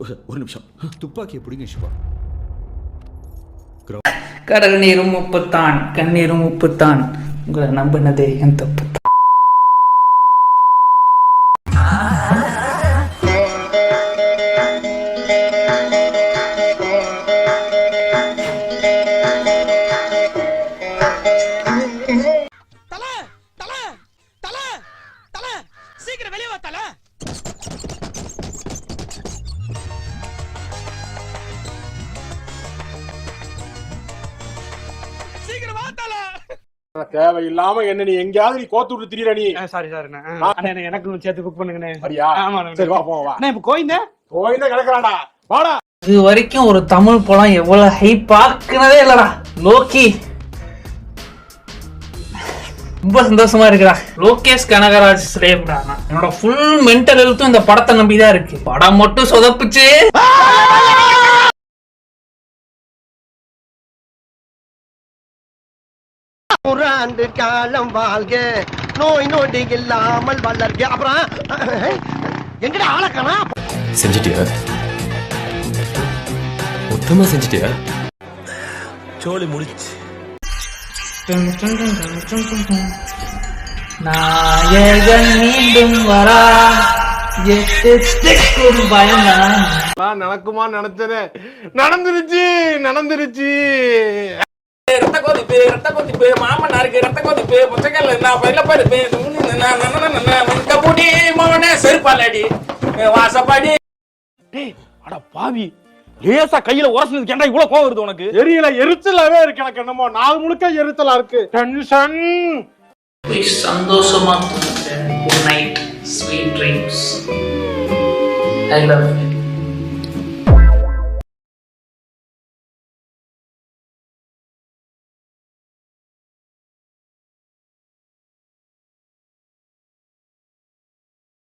ஒரு நிமிஷம். துப்பாக்கியை பிடிங்க சிவா. கடல் நீரும் உப்புத்தான், கண்ணீரும் உப்புத்தான். உங்களை நம்பினதே என் தப்பு. சீக்கிரம் வெளியே வா தல. சீக்கிரம் வா தல. தேவையில்லாம என்ன நீ எங்கயாவது நீ கோத்து விட்டு திரியற நீ. சாரி சாரி அண்ணே, எனக்கு சேர்த்து குக் பண்ணுங்கண்ணே. சரியா? ஆமா சரி வா போவா. அண்ணே இப்ப கோயிந்தே கிடக்குறாடா. வாடா. இது வரைக்கும் ஒரு தமிழ் படம் எவ்வளவு ஹைப் ஆக்குனதே இல்லடா. லோக்கி ரொம்ப சந்தோஷமா இருக்குடா. லோகேஷ் கனகராஜ் ஸ்லேவ்டா. என்னோட ஃபுல் மென்டல் ஹெல்த்தும் இந்த படத்தை நம்பிதான் இருக்கு. படம் மட்டும் சொதப்புச்சு. ஆண்டு காலம் வாழ்க, நோய் நொடி இல்லாமல் வளர்க. அப்புறம் எங்கடா ஆளக்கணா செஞ்சிட்டியா? மொத்தமா செஞ்சிட்டியா? சோலி முடிச்சு. நாயகன் மீண்டும் வரா. பயம்தான் நடக்குமா? நினைச்சனே நடந்துருச்சு. ரத்த கொதிப்பு மாமனாருக்கு ரத்த கொதிப்பு முச்சக்கல்ல நான் பயில பருப்பு கபூடி மவனே செருப்பாலடி வாசப்பாடி. அட பாவி, லேசா கையில உரசுனதுக்கு ஏன்டா இவ்வளவு கோவம் வருது உனக்கு? தெரியல, எரிச்சலாவே இருக்கு எனக்கு. என்னமோ நாள் முழுக்க எரிச்சலா இருக்கு. டென்ஷன். சந்தோஷமா. Good night, sweet dreams. I love you.